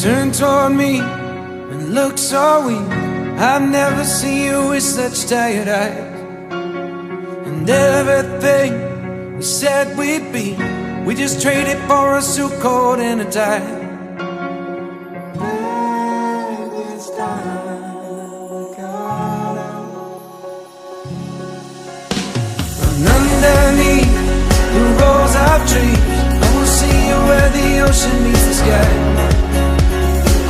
Turn toward me and look so weak. I've never seen you with such tired eyes. And everything we said we'd be, we just traded for a suit coat and a tie. And underneath the rows of trees, I will see you where the ocean meets the sky.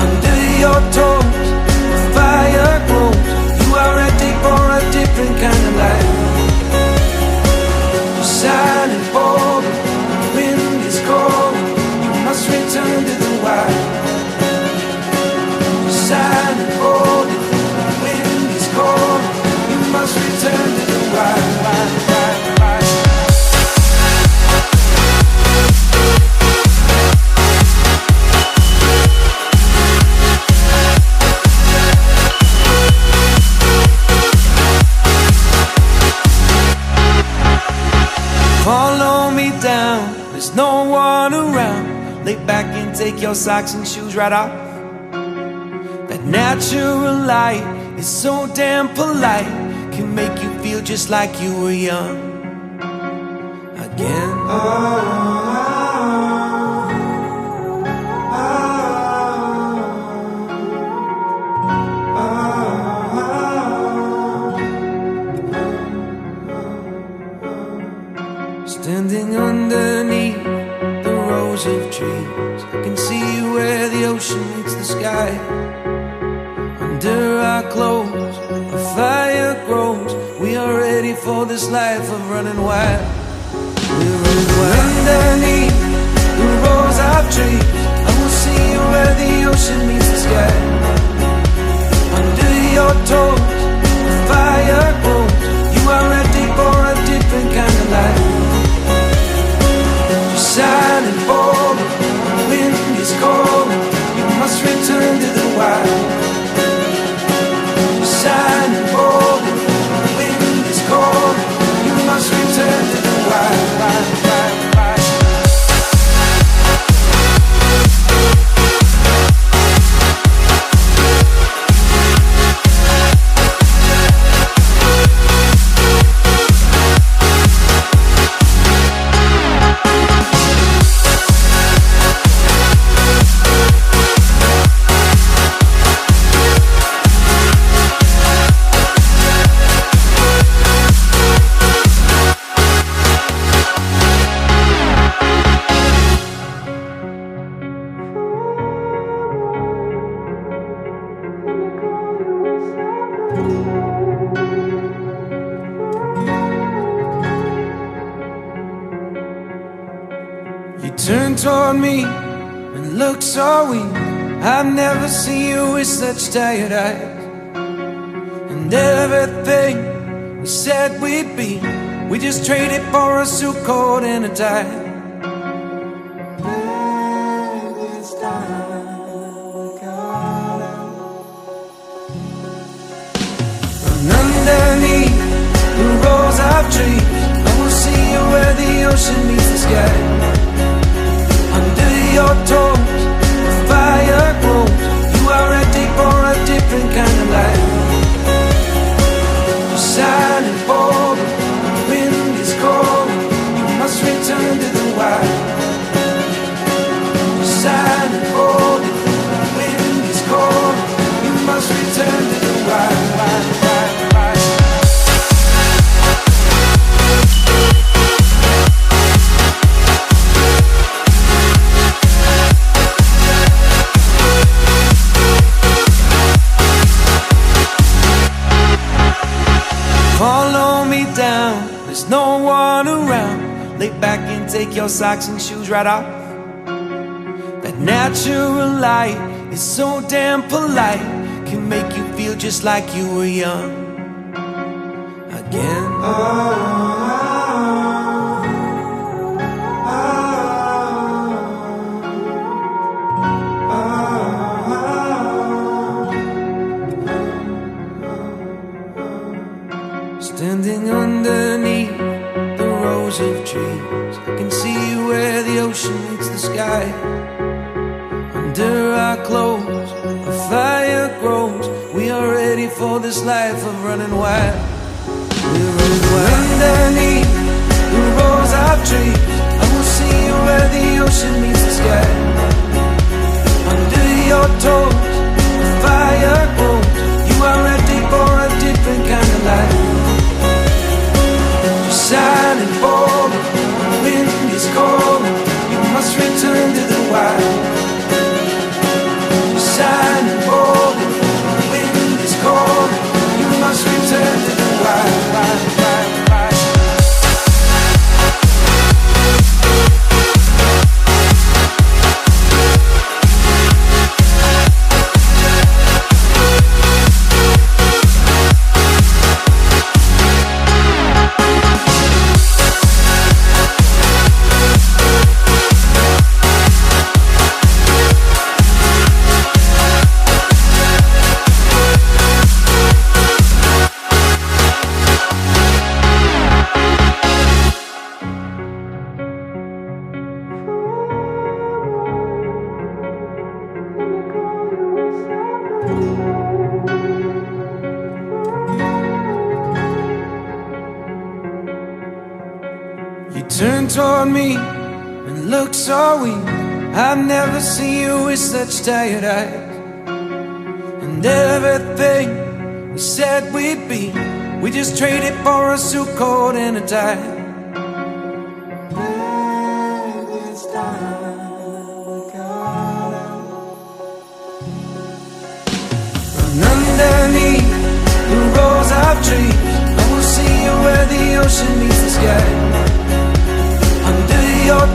Under your toes, the fire grows. You are ready for a different kind of life. You're silent, bold, the wind is cold. You must return to the wild. You're silent, bold, the wind is cold. You must return to the wild. Follow me down, there's no one around. Lay back and take your socks and shoes right off. That natural light is so damn polite, can make you feel just like you were young again. Standing underneath the rows of trees, I can see where the ocean meets the sky. Under our clothes, a fire grows. We are ready for this life of running wild. We're running wild. Underneath the rows of trees, I will see you where the ocean meets the sky. Under your toes, the fire grows. You are ready for a different kind of life. Silent, bold, the wind is cold. You must return to the wild. Silent, bold, the wind is cold. You must return to the wild. You turn toward me and look so weak. I've never seen you with such tired eyes. And everything we said we'd be, we just traded for a suit coat and a tie. And underneath the rows of trees, I will see you where the ocean meets the sky. Under your toes, the fire grows. You are ready for a different kind of life. You're silent, bold, the wind is cold. You must return to the wild. You're silent, bold, the wind is cold. You must return to the wild. Follow me down, there's no one around. Lay back and take your socks and shoes right off. That natural light is so damn polite, can make you feel just like you were young again. Standing underneath the rows of trees, I can see where the ocean meets the sky. under our clothes, a fire grows. We are ready for this life of running wild. We're running wild. Underneath the rows of trees, I will see you where the ocean meets the sky. Under your toes, the fire grows. You are ready for a different kind of life. You're silent, bold, the wind is cold. You must return to the wild. You're silent, bold, the wind is cold. You must return to the wild, wild, wild, wild. You turn toward me and look so weak. I've never seen you with such tired eyes. And everything we said we'd be, we just traded for a suit coat and a tie. And underneath the rows of trees, I will see you where the ocean meets the sky. Under your